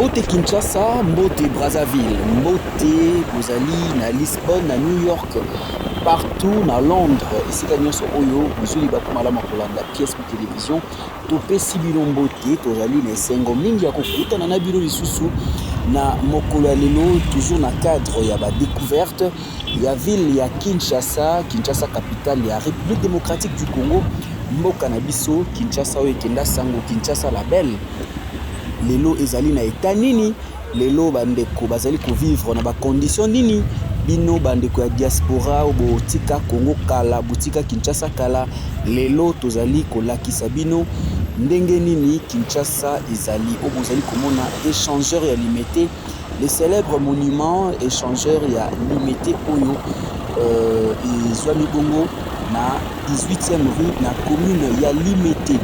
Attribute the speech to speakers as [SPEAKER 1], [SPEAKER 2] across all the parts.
[SPEAKER 1] Mbote Kinshasa, Mbote Brazzaville, Mbote bozali na Lisbonne, na New York, partout na Londres. Ici nyonso oyo bozuli bakomala makolanda pièce pour télévision topesi bino mbote tozali na esengo mingi ya kokutana na bino lisusu na mokolo ya lelo, toujours na cadre ya ba découverte ya ville ya Kinshasa, Kinshasa capitale ya République démocratique du Congo. Mboka na biso Kinshasa oyo ekenda sango Kinshasa la belle. Lelo ezali na eta nini, lelo bandeko bazali vivre na ba condition nini, bino bandeko ya diaspora ou botika Congo kala, botika Kinshasa kala, lelo tozali kolakisa bino ndenge nini Kinshasa ezali o bozali komona échangeur ya limité, les célèbres monuments échangeur ya limité oyo ezwami bongo na 18e rue na commune ya Limité.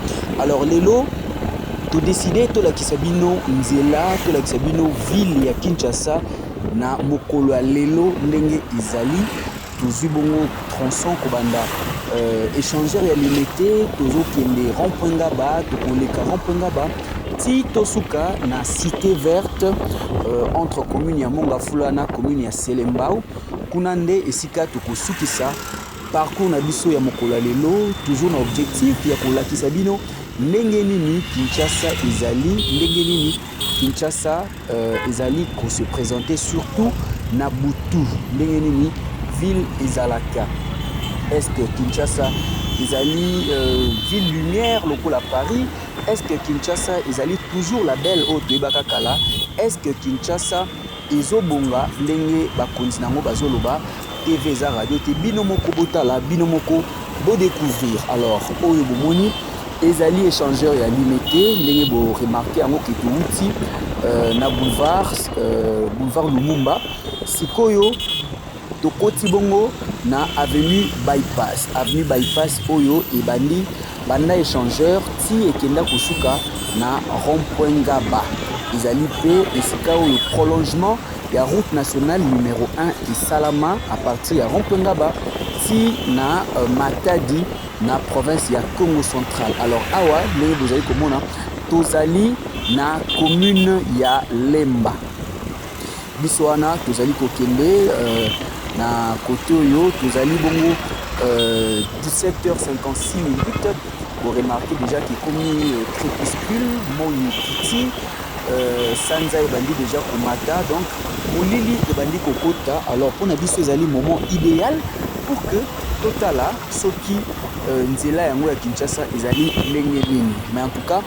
[SPEAKER 1] Alors lelo to décider to la kisabino nzela to la kisabino ville ya Kinshasa na mokolo ya lelo ndenge izali tozwi bongo tronçon kobanda échangeur ya Limité tozo kende rond-point Ngaba to koleka rond-point Ngaba ti tosuka na cité verte entre commune ya Mongafula na commune ya Selembao kuna nde esika tokosukisa parcours na biso ya mokolo ya lelo, toujours na objectif ya kolakisa bino ndenge nini Kinshasa ezali, ndenge nini Kinshasa ezali ko se présenter surtout na butu, ndenge nini ville ezalaka. Est-ce que Kinshasa ezali ville lumière lokola Paris? Est-ce que Kinshasa ezali toujours la belle au toyebaka kala? Est-ce que Kinshasa ezobonga ndenge bakonzi nango bazoloba TV za radio te bino moko botala bino moko bo découvrir. Alors oyo bomoni ezali échangeur ya Limité ndenge bo remarquer yango ke touti na boulevard Lumumba sikoyo tokoti bongo na avenue bypass oyo ebandi banda échangeur ti ekenda kosuka na rond-point Ngaba ezali pe esika oyo prolongement ya route nationale numéro 1 et Salama à partir ya rond-point Ngaba ti na Matadi na province ya Congo central. Alors awa ndenge bozali komona tozali na commune ya Lemba biso wana tozali kokende na côté oyo tozali bongo 17h56 minutes. Vous remarquez déjà qu'il est comme crépuscule moi kiti sanza ebandi déjà komata, donc molili ebandi kokota. Alors pour na biso ezali moment idéal pour que totala soki nzela yango ya Kinshasa ezali ndenge nini. Mais en tout cas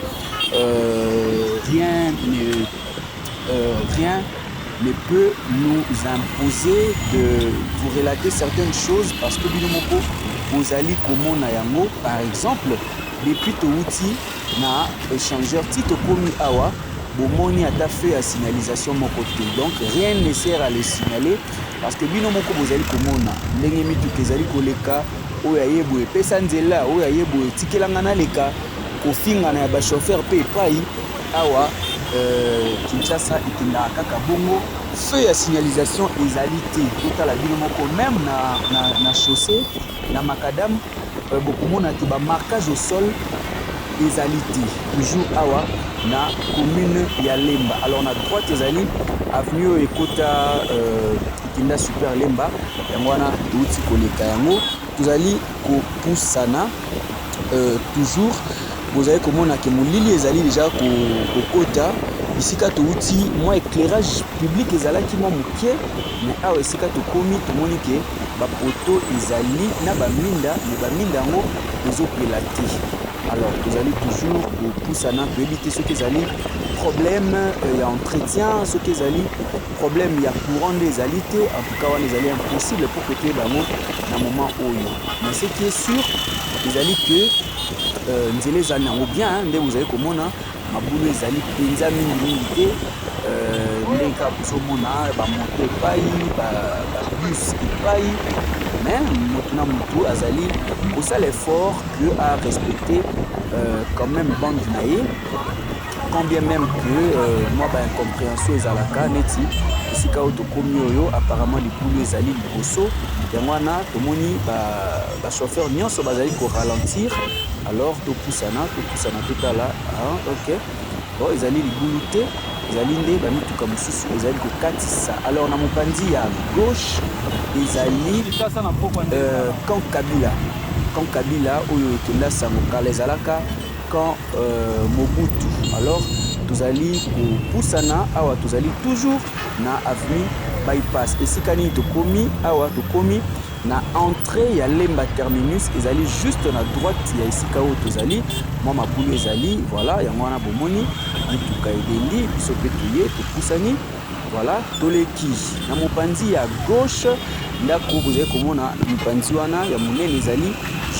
[SPEAKER 1] rien ne peut nous imposer de vous relater certaines choses parce que bino moko bozali komona yango. Par exemple depuis touti na échangeur tito komi awa bomoni ata fait à signalisation mon côté, donc rien ne sert à le signaler parce que bino moko bozali komona ndenge mituka ezali koleka oyo ayebo epesa nzela oyo ayebo etikelanga na leka kofinga na ya ba chauffeur pe epai awa Kinshasa ikenda kaka bongo feu ya signalisation ezali te totala bino moko même na chaussée na macadam bokomona ke ba marquage au sol ezali te toujours awa na commune ya Lemba. Alors na droite ezali avenue ekota kinda super Lemba yango wana touti koleka yango tozali kopusana toujours bozali komona ke molili ezali déjà kokota isika touti moi éclairage public ezalaki mo mokie mais awa esika tokomi tomoni ke bapoto ezali na baminda mais baminda yango ezopela te. Alors tozali toujours kopusana to éviter ce qui ezali problème ya entretien, ce qui ezali problème ya courant des alités, en tout cas on ezali impossible pour que tu bango na moment oyo. Mais ce qui est sûr ezali que nzela ezali nango bien nde vous avez komona mabulu ezali penza mingi te ndenge kaka bozomona bamoto epai babus epai mais moto na motu azali kosala effort que à respecter quand même bande na ye quand bien même que moi incompréhension ezalaka neti esika oyo tokomi oyo apparemment libulu ezali liboso yango wana tomoni bachauffeur nyonso bazali koralentir. Alors topusana totala ok bon ezali libulu te ezali nde bamituka mosusu ezali kokatisa. Alors na mopanzi ya gauche ezali Camp Kabila oyo ekenda sango kala ezalaka Camp Mobutu. Alors tozali kopusana awa tozali toujours na avenue bypass esika nini tokomi awa tokomi na entrée ya Lemba terminus ezali juste na droite ya esika oyo tozali mwa mabulu ezali voilà yango wana bomoni mituka ebendi biso mpe toye topusani voilà toleki na mopanzi ya gauche ndako bozali komona mopanzi wana ya monene ezali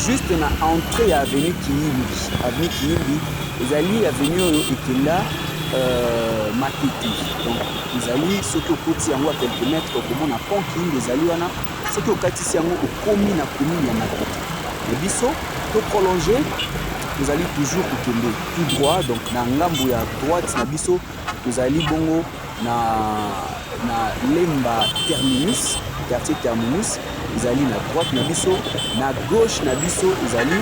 [SPEAKER 1] juste na entrée ya avenue Kiyimbi ezali avenue oyo ekenda Matete. Donc ezali soki okoti yango a quelques mètres okomona pont Kiyimbi ezali wana soki okatisi yango okomi na commune ya Matete. Et biso to prolonger tozali toujours kokende tout droit donc na ngambo ya droite na biso tozali bongo na Lemba terminus quartier terminus ezali na droite na biso na gauche na biso ezali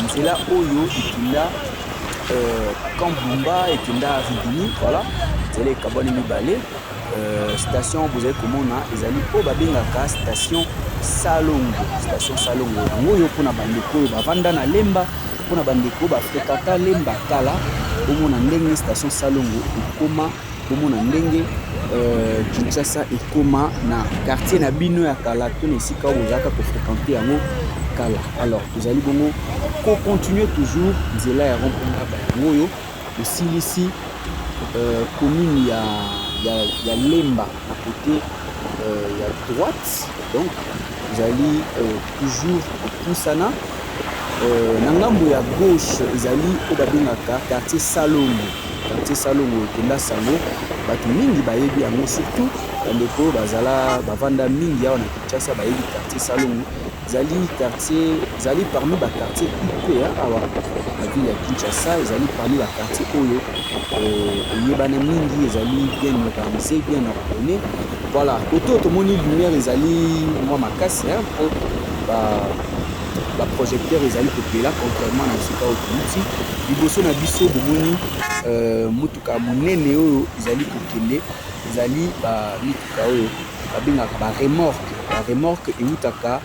[SPEAKER 1] nzela oyo ekenda Kambumba ekenda Ridini voilà nzela ekabwani mibale station bozali komona ezali oyo babengaka station Salongo yango oyo mpona bandeko oyo bavanda na Lemba mpona bandeko bafrekata Lemba kala omona ndenge station Salongo ekoma omona ndenge Kinshasa ekoma na quartier na bino ya kala to na esika oyo ozalaka kofréquente yango kala. Alors tozali bongo kocontinue toujours nzela ya rond-point yango oyo osilisi commune ya Lemba na côté ya droite donc ezali toujours kopusana na ngambo ya gauche ezali oyo babengaka quartier Salongo ekenda sango bato mingi bayebi yango surtout bandeko bazala bavanda mingi awa na Kinshasa bayebi quartier Salongo ezali parmi baquartier huppé awa na ville ya Kinshasa ezali parmi baquartier oyo eyebana mingi ezali bien organisé bien ordonné voilà kote oyo tomoni lumière ezali mwa makasi mpo baprojecteur ezali kopela contrairement na esika oyo touti liboso na biso bomoni motuka monene oyo ezali kokende ezali bamituka oyo babengaka baremorke eutaka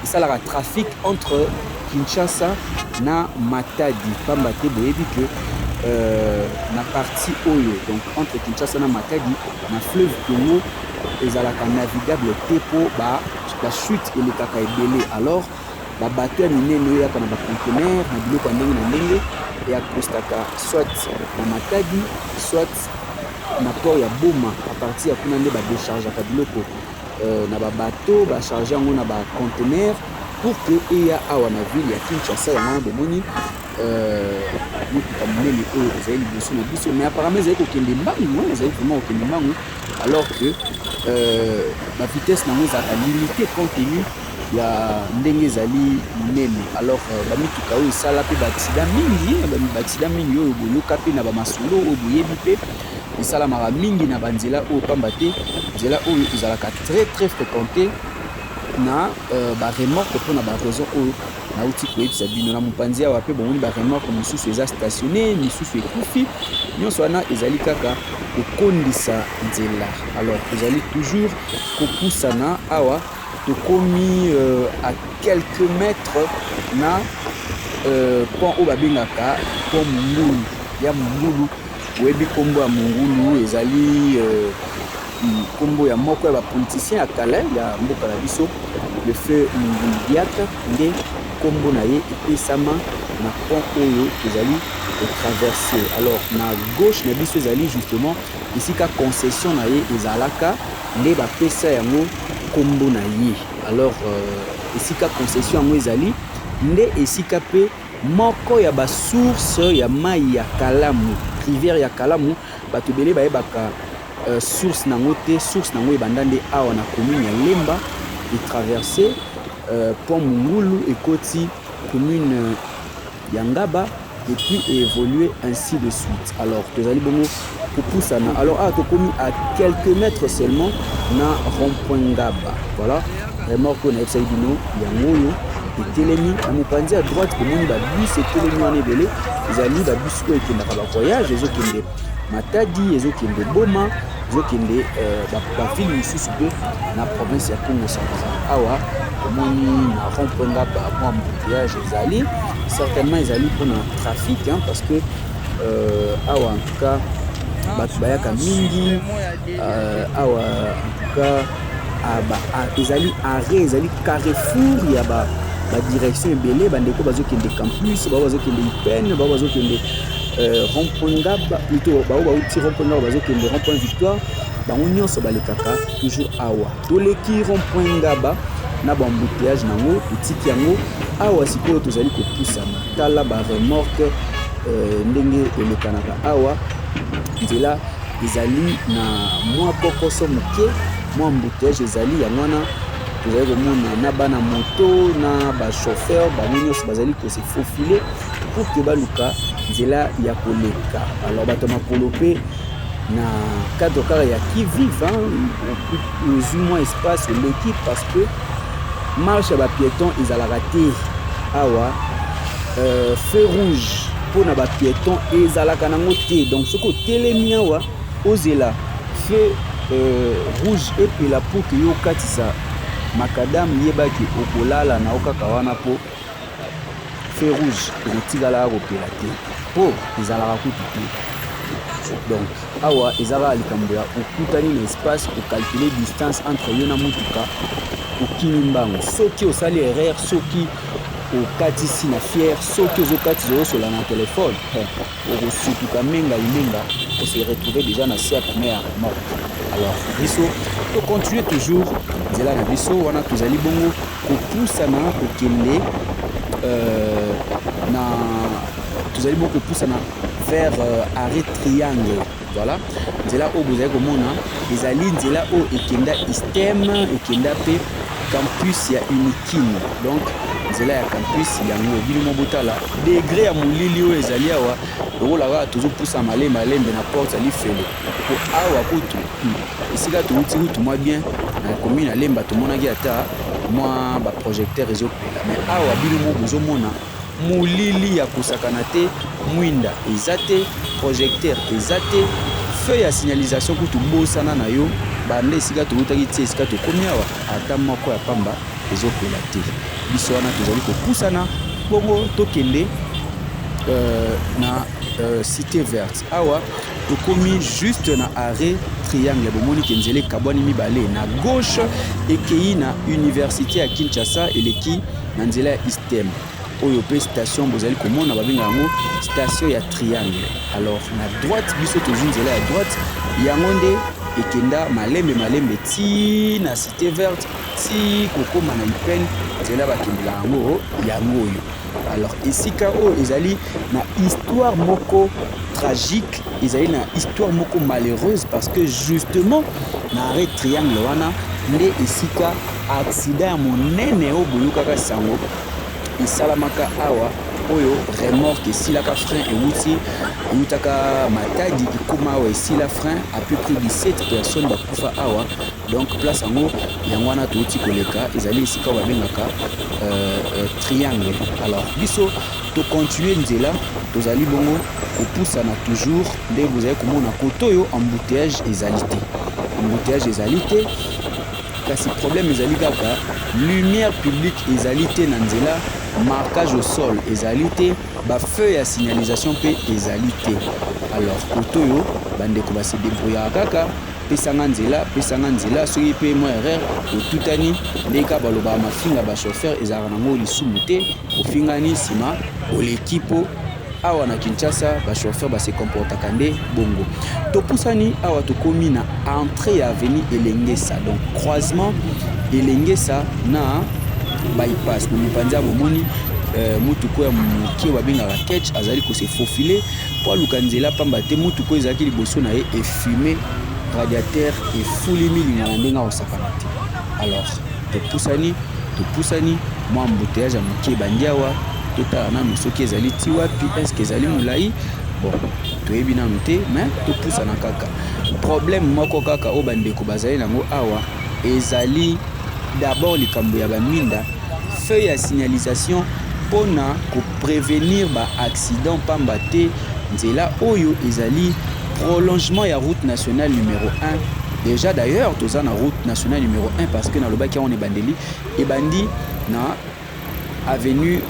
[SPEAKER 1] esalaka trafic entre Kinshasa na Matadi pamba te boyebi ke na partie oyo donc entre Kinshasa na Matadi na fleuve Congo ezalaka navigable te po bachute elekaka ebele. Alors babato ya minene oyo yaka na bacontener na biloko ya ndenge na ndenge eakostaka soit na Matadi soit na port ya Boma a partir ya kuna nde badechargeaka biloko na babato bacharge yango na bacontener pour que eya awa na ville ya Kinshasa yango wana bomoni motuka monene oyo ezali liboso na biso mais apparemment ezali kokende mbangu ezali vraiment kokende mbangu alors que bavitesse nango ezalaka limité compte tenu ya ndenge ezali monene. Alors bamituka oyo esala mpe baaksida mingi oyo boyoka mpe na bamasolo oyo boyebi mpe esalamaka mingi na banzela oyo pamba te nzela oyo ezalaka très fréquenté na baremorke mpona baraison oyo nauti koyebisa bino na mopanzi awa mpe bomoni baremorke mosusu eza stationné misusu ekufi nyonso wana ezali kaka kokondisa nzela. Alors ezali toujours kopusana awa tokomi à quelques mètres na pont oyo babengaka pont Mungulu ya Mungulu oyebi kombo ya Mungulu ezali kombo ya moko ya bapoliticien ya kala ya mboka na biso le feu Mungulu Diaka nde kombo na ye epesama na pont oyo tozali traverser. Alors na gauche na biso ezali justement esika concession na ye ezalaka nde bapesa yango kombo na ye. Alors esika concession yango ezali nde esika pe moko ya basource ya mai ya Kalamu rivière ya Kalamu bato ebele bayebaka source nango te source nango ebanda nde awa na commune ya Lemba etraverse pont Mungulu ekoti commune ya Ngaba et puis évoluer ainsi de suite. Alors tozali bongo kopusana. Alors tokomi à quelques mètres seulement na rond-point Ngaba. Voilà remorque na ebisa bino yango oyo etelemi na mopanzi à droite komoni babus etelemi wana ebele ezali babus oyo ekendaka bavoyage ezokende Matadi ezokende Boma ezokende bavile mosusu mpe na province ya Congo central. Awa komoni na rond-point Ngaba mwa embouteillage ezali certainement ezali mpona trafic parce que awa en tout cas bato bayaka mingi awa en tout cas ezali arrêt ezali carrefour ya badirection ebele bandeko bazokende campus bao bazokende IPN bao bazokende rond-point Ngaba plutôt bao bauti rond-point Ngaba bazokende rond-point Victoire bango nyonso balekaka toujours awa toleki rond-point Ngaba na bambouteillage nango etiki yango awa sikoyo tozali kopusana tala baremorke ndenge elekanaka awa nzela ezali na mwa kokoso moke mwa embouteillage ezali yango wana tozali komona na bana moto na bachauffeur bango nyonso bazali kose faufile pour ke baluka nzela ya koleka. Alors bato makolo mpe na cadre kaka ya qui vive plus ou moins espace l'équipe parce que marche ya bapiéton ezalaka te awa feu rouge mpona bapiéton ezalaka nango te donc soki otelemi awa ozela feu rouge epela mpo ke yo okatisa makadame yebaki okolala na okaka wana mpo feu rouge ekotikala kopela te mpo ezalaka kutu te. Donc awa ezalaka likambo ya okutani na espace okalcule distance entre yo na motuka okimi mbango soki osali erreur soki okatisi na fiere soki ozokatisa osola na telefone okosutuka menga ose retrouver déjà na se ya première mort. Alors biso to continue toujours nzela na biso wana tozali bongo kopusana kokende na tozali bongo kopusana vers arrêt triangle. Voilà nzela oyo bozali komona ezali nzela oyo ekenda ISTEM ekenda pe campus ya Unikine. Donc nzela ya campus yango bino mobotala degré ya molili oyo ezali awa lokolaka tozopusa malembe na porte ali fele po awa kutu esika touti kutu mwa bien na commune ya Lemba tomonaki ata mwa baprojecteur ezopela mais awa bino mo bozomona molili ya kosakana te mwinda eza te projecteur eza te feu ya signalisation kutu bosana na yo bande esika toutaki ti esika tokomi awa ata moko ya pamba ezopela te. Biso wana tozali kopusana bongo tokende na cité verte awa tokomi juste na arrêt triangle bomoni ke nzela ekabwani mibale na gauche ekei na université ya Kinshasa eleki na nzela ya ISTEM oyo pe station bozali komona babenga yango station ya triangle. Alors na droite biso tozwi nzela ya droite yango nde ekenda malembe ti na cité verte ti kokoma na IPN nzela bakendela yango oyo. Alors esika oyo ezali na histoire moko tragique ezali na histoire moko malheureuse parce que justement na arrêt triangle wana nde esika accident ya monene oyo boyokaka sango esalamaka awa oyo remorque esilaka frein eutaka Matadi ekoma awa esila frein à peu près 17 personnes bakufa awa. Donc place yango wana touti koleka ezali esika babengaka triangle. Alors biso to continuer nzela tozali bongo kopusana toujours nde bozali komona koto oyo embouteillage ezali te kasi problème ezali kaka lumière publique ezali te na nzela marquage au sol ezali te bafeu ya signalisation mpe ezali te. Alors koto oyo bandeko base débrouillaka kaka pesanga nzela soki pe mo erreur otutani ndeka balobaka mafinga bachauffeur ezalaka nango lisumu te ofingani nsima oleki mpo awa na Kinshasa bachauffeur base comportaka nde bongo. Topusani awa tokomi na entrée ya avenue Elengesa donc croisement Elengesa na bypass na mopanzi ya bomoni mutuko ya moke babengaka ketch azali kose faufile po aluka nzela pamba te mutuko ezalaki liboso na ye efumé radiateur efulimi lingana ndenge akosakana te. Alors topusani mwa embouteillage ya moke ebandi awa totala nanu soki ezali ti wapi eske ezali molai bon toyebi nanu te mais topusana kaka. Problème moko kaka oyo bandeko bazali nango awa ezali d'abord likambo ya baminda feuille ya signalisation pona ko prévenir ba accident pamba te nzela oyo ezali prolongement ya route nationale numéro 1. Déjà d'ailleurs toza na route nationale numéro 1 parce que na lobaki on ebandeli ebandi na avenue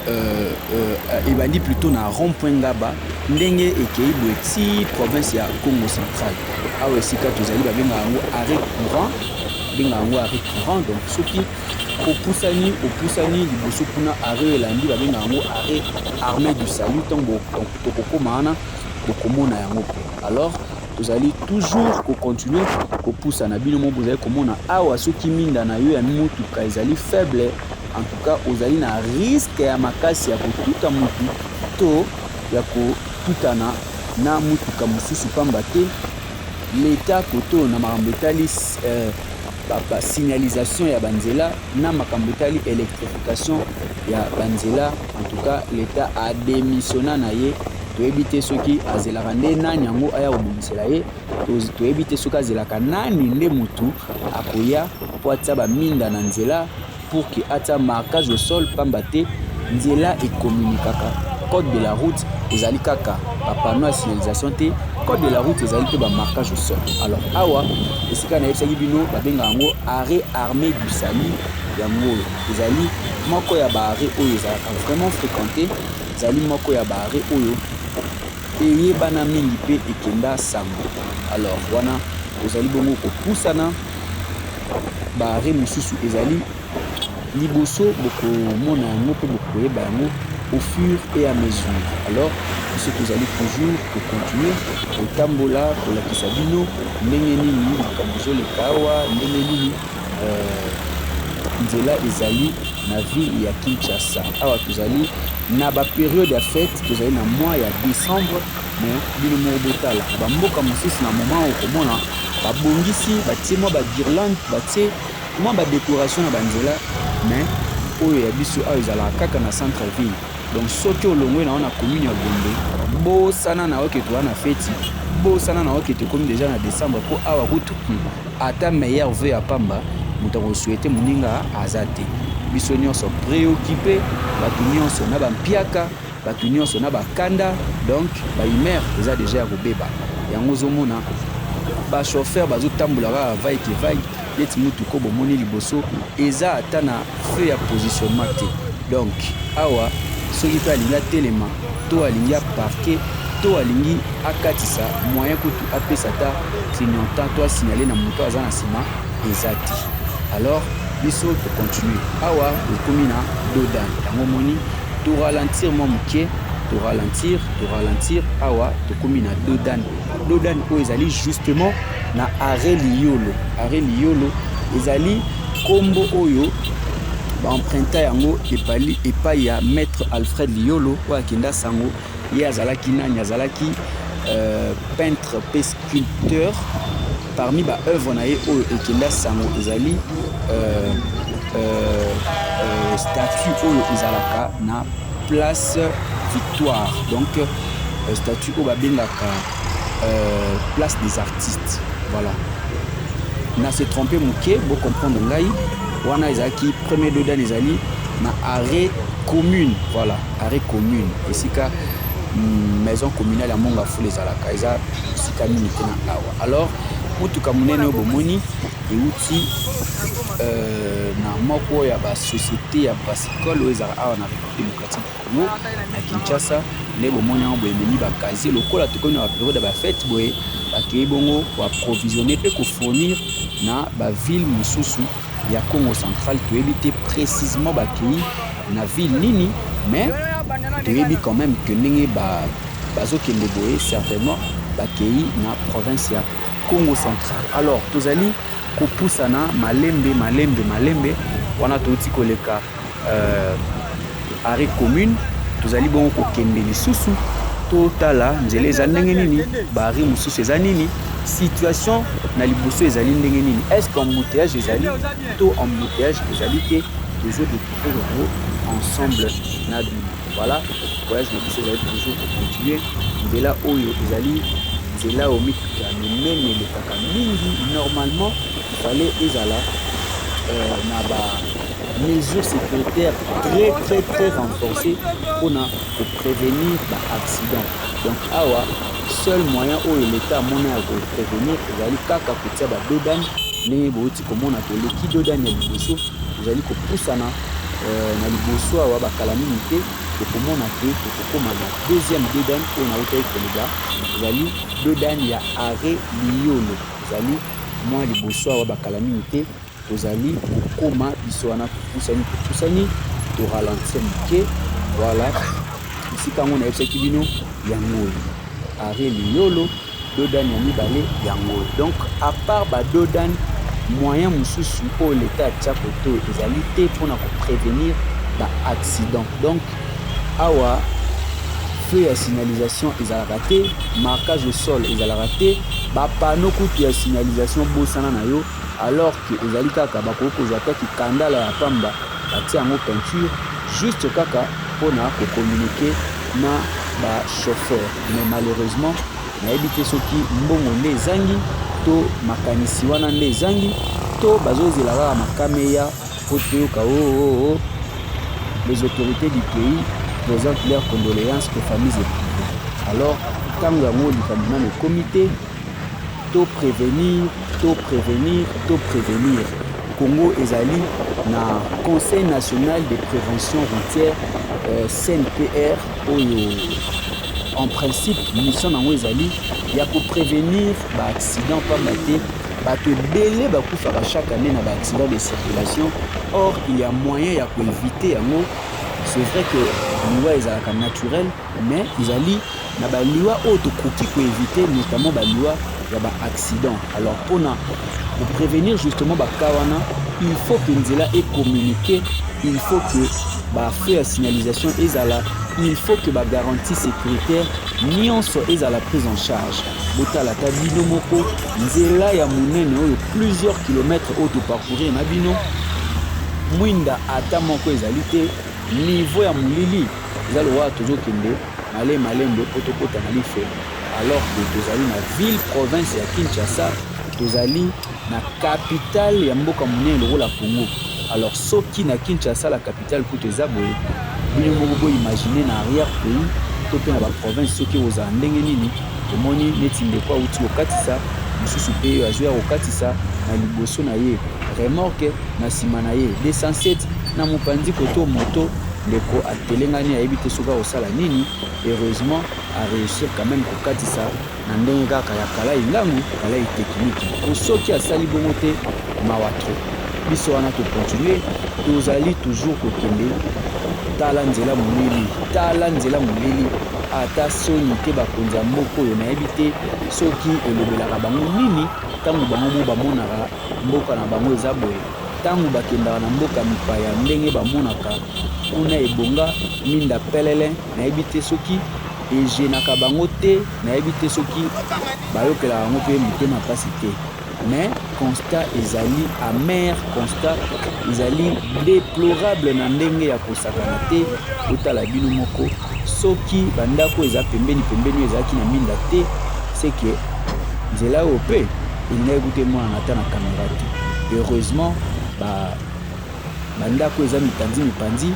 [SPEAKER 1] ebandi plutôt na rond-point Ngaba ndenge ekei boeti province ya Congo central. Awa esika tozali babenga yango arrêt courant, benga yango arrêt courant. Donc soki opusani liboso kuna arrêt elandi babenga yango arrêt armée du salut ntango tokokoma wana bokomona yango pe. Alors tozali toujours kocontinue kopusana bino mo bozali komona awa soki minda na yo ya motuka ezali faible, en tout cas ozali na risque ya makasi ya kotuta mutu to ya kotutana na mutuka mosusu pamba te l'état koto na makambo etali signalisation ya banzela na makambo etali électrification ya banzela. En tout cas l'état a démissionna na ye toyebi te soki azelaka nde nani yango aya kobongisela ye, toyebi te soki azelaka nani nde mutu akoya po atia baminda na nzela pour que atia marquage au sol pamba te nzela ekomunikaka. Code de la route ezali kaka bapano ya signalisation te, code de la route ezali te bamarquage au sol. Alors awa esika nayebisaki bino babenga yango arrêt armée du salut yango ezali moko ya baarrêt oyo ezalaka vraiment fréquenté, ezali moko ya baarrêt oyo eyebana mingi mpe ekenda sango. Alors wana ozali bongo kopusana baarrêt mosusu ezali liboso bokomona yango mpe bokoyeba yango au fur et à mesure. Alors biso tozali toujours kocontinue kotambola kolakisa bino ndenge nini makambo ezoleka awa, ndenge nini nzela ezali na ville ya Kinshasa. Awa tozali na bapériode ya fête, tozali na mois ya décembre, mais bino moko botala na bamboka mosusu na moment okomona babongisi batie mwa baguirlande batie mwa badécoration na banzela, mais oyo ya biso awa ezalaka kaka na centre ville. Donc soki olongwe na wana commune ya Gombe bosana na oke toa na feti, bosana na oke tokomi déjà na décembre po awa kutu ata meilleur vœu ya pamba moto akosouhaite moninga aza te. Biso nyonso préoccupé, bato nyonso na bampiaka, bato nyonso na bakanda, donc baimer eza déjà ya kobeba yango ozomona bachauffeur bazotambolaka vai ke vai neti motuko bomoni liboso eza ata na feu ya positionnement te. Donc awa soki to alingi atelema to alingi aparke to alingi akatisa moyen kutu apesa ata clignotant to asignale na moto aza na nsima eza te. Alors biso tocontinue awa ekomi na dodan yango moni toralentir mwa moke, toralentir awa tokomi na dodan oyo ezali justement na arrêt liolo ezali kombo oyo baemprunta yango epai ya maître Alfred Liolo oyo akenda sango ye azalaki nani, azalaki peintre pe sculpteur. Parmi ba œuvre na ye oyo ekenda sango ezali statue oyo ezalaka na place Victoire, donc statue oyo babengaka place des artistes. Voilà, na se tromper moke bo comprendre ngai wana ezalaki premier dodan ezali na arrêt commune. Voilà, arrêt commune esika maison communale ya Mongafula ezalaka eza esika nini te na awa. Alors motuka monene oyo bomoni euti na moko ya basociété ya brassicole oyo ezalaka awa na République démocratique du Congo na Kinshasa nde bomoni yango boye ememi bakazie lokola tokomi na bapériode ya bafete boye bakei bongo koapprovisionne mpe kofournir na baville mosusu ya Congo central. Toyebi te précisément bakei na ville nini, mais toyebi quand même que ndenge bazokende boye certainement bakei na province ya Congo central. Alors tozali kopusana malembe wana touti koleka arrêt commune, tozali bongo kokende lisusu totala nzela eza ndenge nini, baarrêt mosusu eza nini, situation na liboso ezali ndenge nini, est-ce qu'embouteillage ezali to embouteillage ezali te, toujours découvrir yango ensemble na bino. Voilà, voyage na biso ezali toujours continuer nzela oyo ezali nzela oyo mituka ya minene elekaka mingi. Normalement ifale ezala mesures sécuritaires très renforcées pour prévenir l'accident. Donc awa seul moyen où l'État a de prévenir ezali kaka kotia badodane ndenge bouti komona toleki dodane ya liboso ezali kopusana na liboso awa bakalami te tokomona te tokokoma na deuxième dodane oyo nautaki koloba ezali dodane ya arrêt liolo ezali mwa liboso awa bakalami te tozali kokoma biso wana topusani toralentir moke voilà esika yango nayebisaki bino yango arrêt liolo dodane ya mibale yango. Donc à part badodane moyen mosusu oyo l'État atia koto ezali te mpona koprévenir accident. Donc awa feu ya signalisation ezalaka te, marquage au sol ezalaka te, bapano kutu ya signalisation bosana na yo alors que ezali kaka bakoki kozwa taki kandala ya pamba batia yango peinture juste kaka mpona kokommunike na bachauffeur. Mais malheureusement nayebi te soki mbongo nde ezangi to makanisi wana nde ezangi to bazozela kaka makameya po toyoka les autorités du pays présentent leurs condoléances aux familles éprouvées. Alors ntango yango likambo nano comité to prévenir Congo ezali na Conseil national de prévention routière CNPR oyo en principe mission nango ezali ya prévenir accident pamba te bato ebele bakufaka chaque année na accident de circulation. Or il y a moyen ya éviter yango. C'est vrai que liwa ezalaka naturel mais ezali na baliwa oyo tokoki éviter notamment baliwa ya accident. Alors pour prévenir justement bakawana il faut que nzela est communiqué, il faut que feu ya signalisation ezala, il faut que garantie sécuritaire nyonso ezala prise en charge. Botala ta bino moko nzela ya munene oyo plusieurs kilomètres oyo parcourir na bino mwinda ata moko ezali te niveau ya molili eza lowa tozokende malembe po tokota na lifelo alors que tozali na ville province ya Kinshasa, tozali na capitale ya mboka monene lokola Congo. Alors soki na Kinshasa la capitale kutu eza boye bino moko boye imaginer na arrière pays to pe na ba province soki ozala ndenge nini tomoni neti ndeko auti okatisa mosusu pe oyo azwi okatisa na liboso na ye remorque na nsima na ye 207 na mopanzi koto moto ndeko atelengani ayebi te soki akosala nini. Heureusement a réussir quand même kokatisa na ndenge kaka ya kalai ngangu kalai technique po soki asali bongo te mawa trop. Biso wana tocontinue tozali toujours kokende tala nzela moleli ata soni te bakonzi ya mboka oyo nayebi te soki elobelaka bango nini ntango bango mo bamonaka mboka na bango eza boye ntango bakendaka na mboka mipaya ndenge bamonaka kuna ebonga minda pelele nayebi te soki ejenaka bango te nayebi te soki bayokelaka bango mpe motema mpasi te. Mais constat ezali amer, constat ezali déplorable na ndenge ya kosakana te otala bino moko soki bandako eza pembeni ezalaki na minda te c'est que nzela oyo mpe elingai kute mwana ata na kamera te. Heureusement bandako eza mipanzi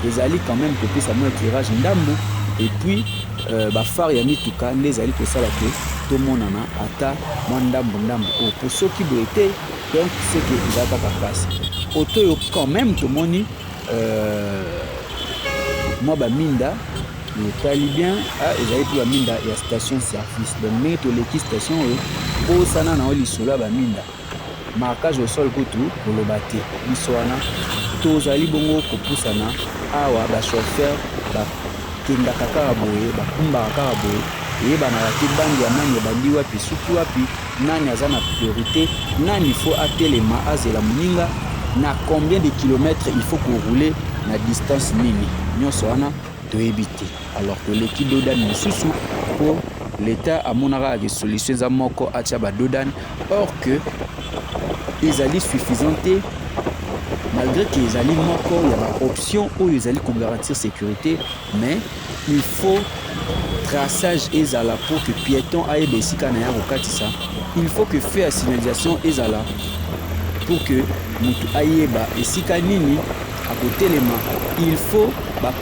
[SPEAKER 1] ezali quand même kopesa mwa éclairage ndambo et puis bafare ya mituka nde ezali kosala te tomonana ata mwa ndambo oyo po soki boye te donc c'est que eza kaka place oto oyo quand même tomoni mwa baminda etali bien ezali mpe baminda ya station service. Donc ndenge toleki station oyo bosana na oyo lisolo ya baminda marquage au sol kutu koloba te biso wana tozali bongo kopusana awa bachauffeur bakendaka kaka boye bakumbaka kaka boye eyebanaka te bangi ya nani ebandi wapi suki wapi nani aza na priorité nani faut atelema azela moninga na combien de kilomètres il faut korouler na distance nini nyonso wana toyebi te. Alors toleki dodane mosusu po l'État amonaka ke solution eza moko atia badodane or que ezali suffisant te malgré que ezali moko ya baoption oyo ezali kogarantir sécurité mais il faut traçage ezala pour que piéton ayeba esika na ya kokatisa. Il faut que feu ya signalisation ezala pour que mutu ayeba esika nini akotelema il faut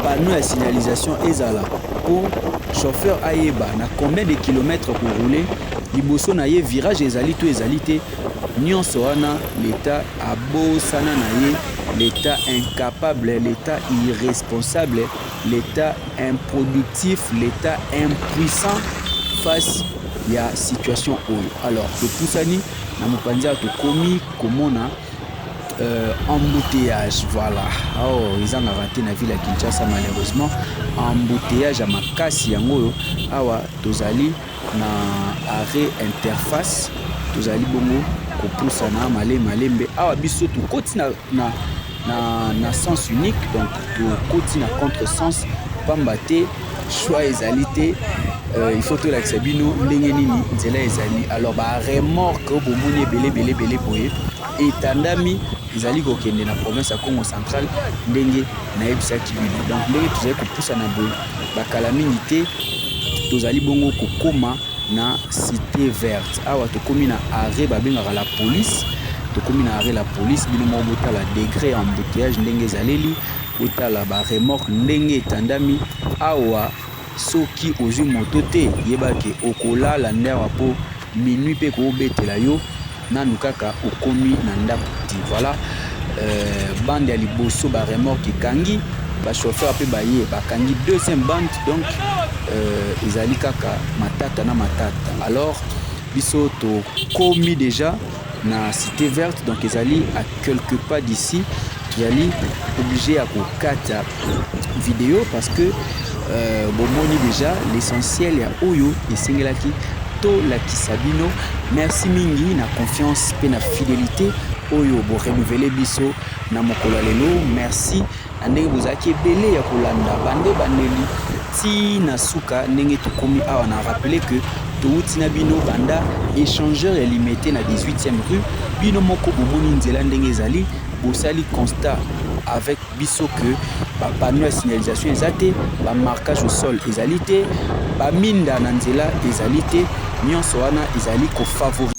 [SPEAKER 1] panneau ya signalisation ezala pour chauffeur ayeba na combien de kilomètres pour rouler liboso na ye virage ezali to ezali te nyonso wana l'état abosana na ye l'état incapable l'état irresponsable l'état improductif l'état impuissant face ya situation oyo. Alors topusani na mopanzi ya tokomi komona embouteillage, voilà. Oh, ils ont raté la ville à Kinshasa malheureusement. Embouteillage à makasi yango awa tozali na arrêt interface tozali bongo kopusa na malembe awa biso to koti na sens unique donc to koti na contresens pamba te choix ezalité il faut que la Xabino ndenge nini nzela ezali alors ba remorque bomoni belé boye etandami ezali kokende na province ya Congo central ndenge nayebisaki bino donc ndenge tozali kopusa na boye bakala mingi te tozali bongo kokoma na cité verte awa tokomi na arrêt babengaka la police tokomi na arrêt la police bino moko botala degré embouteillage ndenge ezaleli botala ba remorque ndenge etandami awa soki ozwi moto te yebake okolala ndawa po minuit pe koobetela yo nanu kaka okomi na ndako ti voilà bande ya liboso ba remorque ekangi ba chauffeur pe baye bakangi deuxième bande donc ezali kaka matata na matata alors biso to komi déjà na cité verte donc ezali à quelque part d'ici tozali obligé à kokata vidéo parce que bomoni déjà l'essentiel ya oyo esengelaki to lakisa bino merci mingi na confiance pe na fidélité oyo bo renouveler biso na mokolo lelo merci na ndenge bozaki ebele ya kolanda bande bandeli ti na suka ndenge tokomi awa na rappeler que touti na bino banda échangeur ya limité na 18e rue bino moko bomoni nzela ndenge ezali bosali constat avec biso que ba panneau ya signalisation ezate ba marquage au sol ezalité ba minda na nzela ezalité nyonso wana ezali ko favoriser